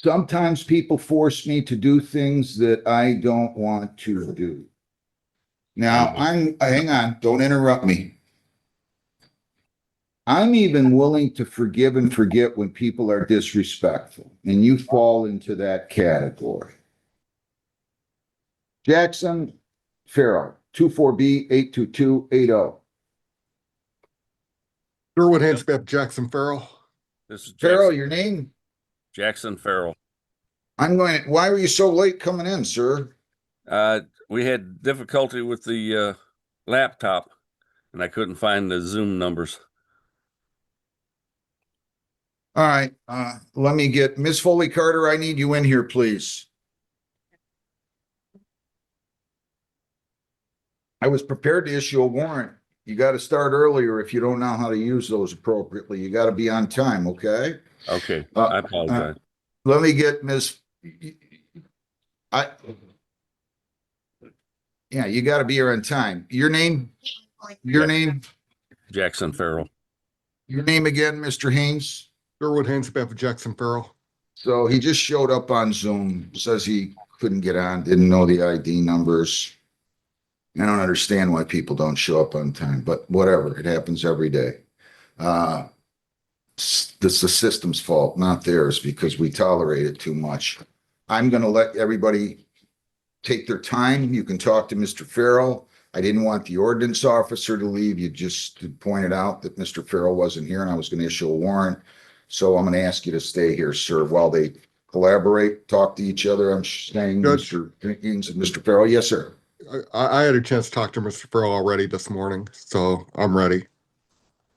Sometimes people force me to do things that I don't want to do. Now, hang on, don't interrupt me. I'm even willing to forgive and forget when people are disrespectful, and you fall into that category. Jackson Farrell, 24B82280. Sherwood Handspap, Jackson Farrell. This is Farrell, Jackson, your name? Jackson Farrell. Why were you so late coming in, sir? We had difficulty with the laptop, and I couldn't find the Zoom numbers. All right, let me get Miss Foley Carter. I need you in here, please. I was prepared to issue a warrant. You got to start earlier if you don't know how to use those appropriately. You got to be on time, okay? Okay, I apologize. Let me get Miss. Yeah, you got to be here on time. Your name? Your name? Jackson Farrell. Your name again, Mr. Haynes? Sherwood Handspap, Jackson Farrell. So he just showed up on Zoom, says he couldn't get on, didn't know the ID numbers. I don't understand why people don't show up on time, but whatever, it happens every day. It's the system's fault, not theirs, because we tolerate it too much. I'm going to let everybody take their time. You can talk to Mr. Farrell. I didn't want the ordinance officer to leave. You just pointed out that Mr. Farrell wasn't here and I was going to issue a warrant. So I'm going to ask you to stay here, sir, while they collaborate, talk to each other. I'm saying, Judge. Mr. Higgins and Mr. Farrell. Yes, sir. I had a chance to talk to Mr. Farrell already this morning, so I'm ready.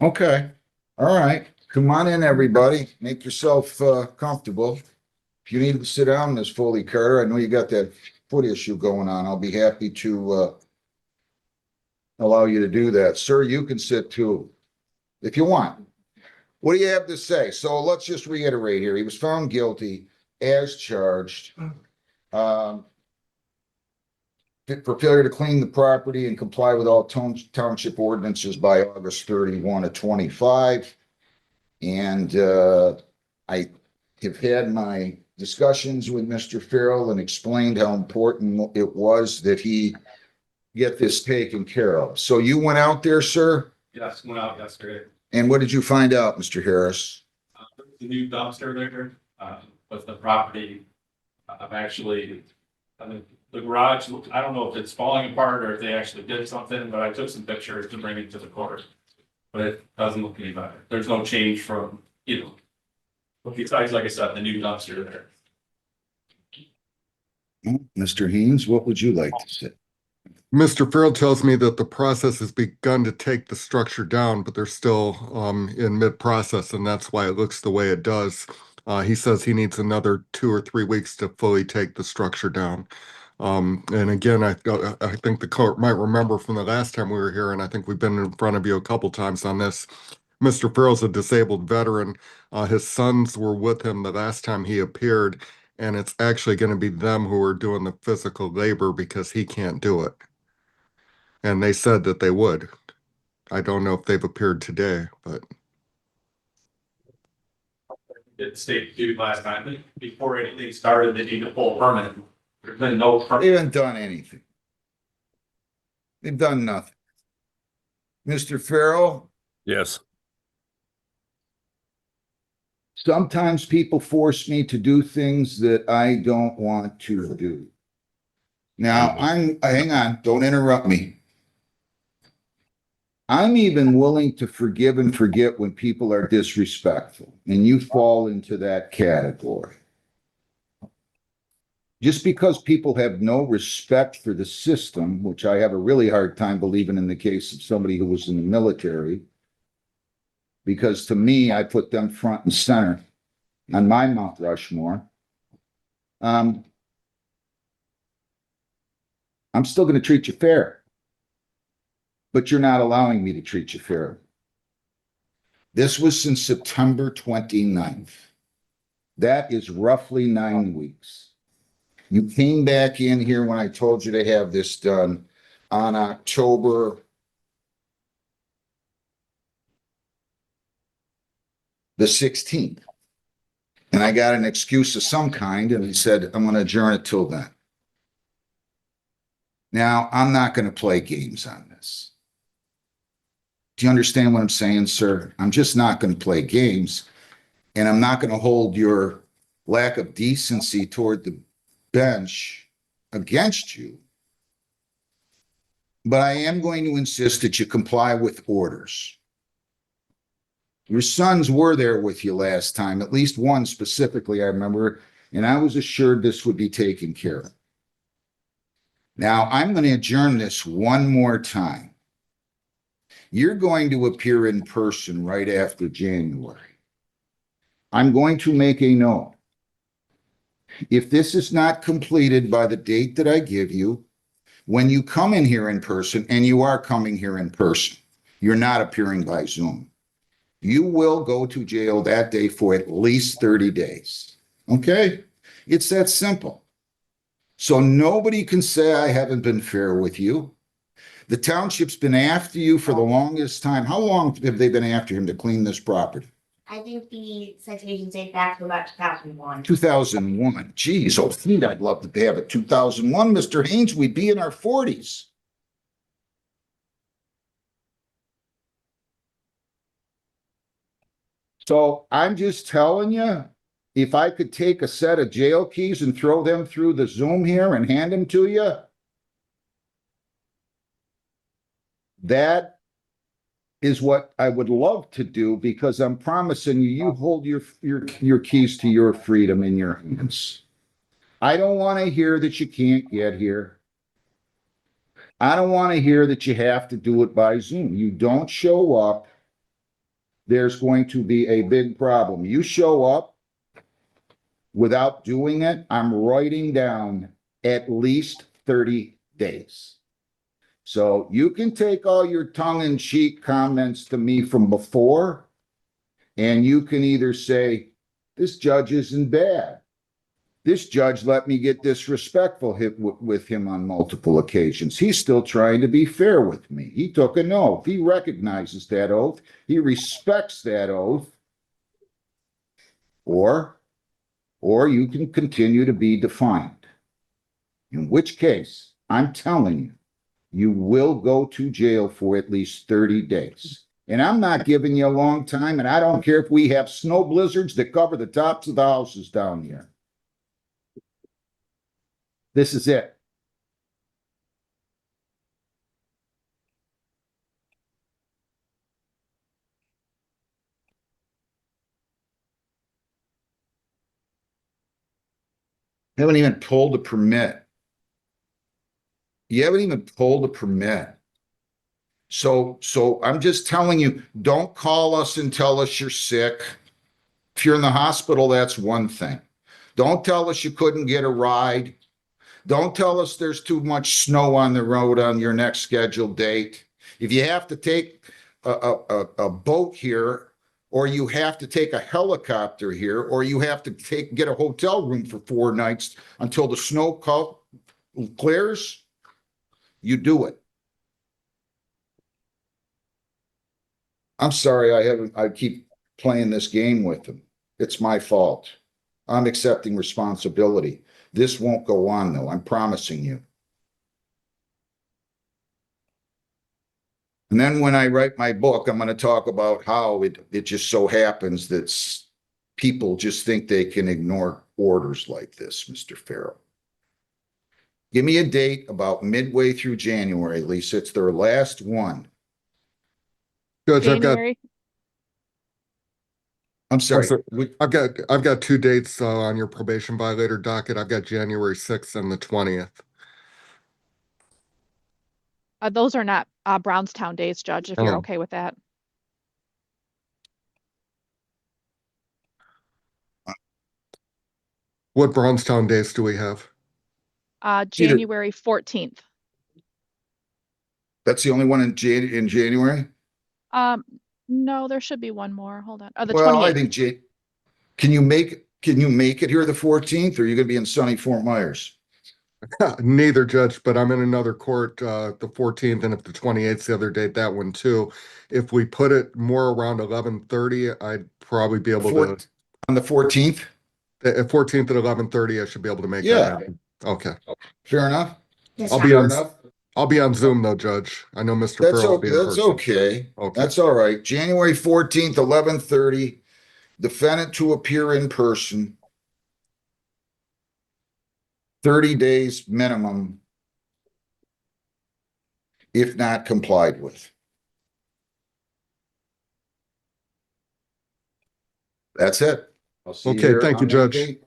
Okay. All right. Come on in, everybody. Make yourself comfortable. If you need to sit down, Ms. Foley Carter, I know you got that foot issue going on. I'll be happy to allow you to do that. Sir, you can sit too, if you want. What do you have to say? So let's just reiterate here. He was found guilty as charged for failure to clean the property and comply with all township ordinances by August 31 of 25. And I have had my discussions with Mr. Farrell and explained how important it was that he get this taken care of. So you went out there, sir? Yes, went out yesterday. And what did you find out, Mr. Harris? The new dumpster there, with the property. The garage, I don't know if it's falling apart or if they actually did something, but I took some pictures to bring it to the court. But it doesn't look any better. There's no change from, besides, like I said, the new dumpster there. Mr. Haynes, what would you like to say? Mr. Farrell tells me that the process has begun to take the structure down, but they're still in mid-process, and that's why it looks the way it does. He says he needs another 2 or 3 weeks to fully take the structure down. And again, I think the court might remember from the last time we were here, and I think we've been in front of you a couple times on this. Mr. Farrell's a disabled veteran. His sons were with him the last time he appeared, and it's actually going to be them who are doing the physical labor because he can't do it. And they said that they would. I don't know if they've appeared today, but. It stayed due last time. Before anything started, they need to pull a permit. There's been no They permit. haven't done anything. They've done nothing. Mr. Farrell, Yes. sometimes people force me to do things that I don't want to do. Now, hang on, don't interrupt me. I'm even willing to forgive and forget when people are disrespectful, and you fall into that category. Just because people have no respect for the system, which I have a really hard time believing in the case of somebody who was in the military, because to me, I put them front and center on my Mount Rushmore. I'm still going to treat you fair. But you're not allowing me to treat you fair. This was since September 29th. That is roughly 9 weeks. You came back in here when I told you to have this done on October the 16th. And I got an excuse of some kind, and he said, I'm gonna adjourn it till then. Now, I'm not gonna play games on this. Do you understand what I'm saying, sir? I'm just not gonna play games, and I'm not gonna hold your lack of decency toward the bench against you. But I am going to insist that you comply with orders. Your sons were there with you last time, at least one specifically, I remember, and I was assured this would be taken care of. Now, I'm going to adjourn this one more time. You're going to appear in person right after January. I'm going to make a note. If this is not completed by the date that I give you, when you come in here in person, and you are coming here in person, you're not appearing by Zoom. You will go to jail that day for at least 30 days. Okay? It's that simple. So nobody can say I haven't been fair with you. The township's been after you for the longest time. How long have they been after him to clean this property? I think the citation date back to about 2001. 2001. Geez, oh, I'd love to have it. 2001, Mr. Haynes, we'd be in our 40s. So I'm just telling you, if I could take a set of jail keys and throw them through the Zoom here and hand them to you, that is what I would love to do, because I'm promising you, you hold your keys to your freedom in your hands. I don't want to hear that you can't get here. I don't want to hear that you have to do it by Zoom. You don't show up, there's going to be a big problem. You show up without doing it, I'm writing down at least 30 days. So you can take all your tongue-in-cheek comments to me from before, and you can either say, this judge isn't bad. This judge let me get disrespectful with him on multiple occasions. He's still trying to be fair with me. He took an oath. He recognizes that oath. He respects that oath. Or you can continue to be defiant. In which case, I'm telling you, you will go to jail for at least 30 days. And I'm not giving you a long time, and I don't care if we have snow blizzards that cover the tops of the houses down here. This is it. Haven't even pulled a permit. You haven't even pulled a permit. So I'm just telling you, don't call us and tell us you're sick. If you're in the hospital, that's one thing. Don't tell us you couldn't get a ride. Don't tell us there's too much snow on the road on your next scheduled date. If you have to take a boat here, or you have to take a helicopter here, or you have to get a hotel room for 4 nights until the snow clears, you do it. I'm sorry, I keep playing this game with them. It's my fault. I'm accepting responsibility. This won't go on, though. I'm promising you. And then when I write my book, I'm going to talk about how it just so happens that people just think they can ignore orders like this, Mr. Farrell. Give me a date about midway through January, Lisa. It's their last one. Judge, January. I'm sorry. I've got 2 dates on your probation violator docket. I've got January 6th and the 20th. Those are not Brownstown days, Judge, if you're Oh. okay with that. What Brownstown dates do we have? January 14th. That's the only one in January? No, there should be one more. Hold on. The Well, 28th. I think can you make it here the 14th, or are you going to be in sunny Fort Myers? Neither, Judge, but I'm in another court the 14th, and if the 28th 's the other date, that one too. If we put it more around 11:30, I'd probably be able to. On the 14th? At 14th at 11:30, I should be able to make that Yeah. happen. Okay. Fair enough? Yes, I'll sir. be Fair on, enough? I'll be on Zoom though, Judge. I know Mr. That's Farrell will okay, be in that's person. okay. Okay. That's all right. January 14th, 11:30, defendant to appear in person. 30 days minimum, if not complied with. That's it. I'll see Okay, here thank you, on that Judge. date.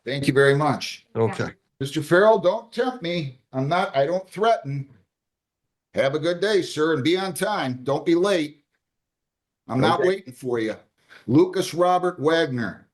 Thank you very much. Okay. Mr. Farrell, don't tempt me. I don't threaten. Have a good day, sir, and be on time. Don't be late. I'm not Okay. waiting for you. Lucas Robert Wagner.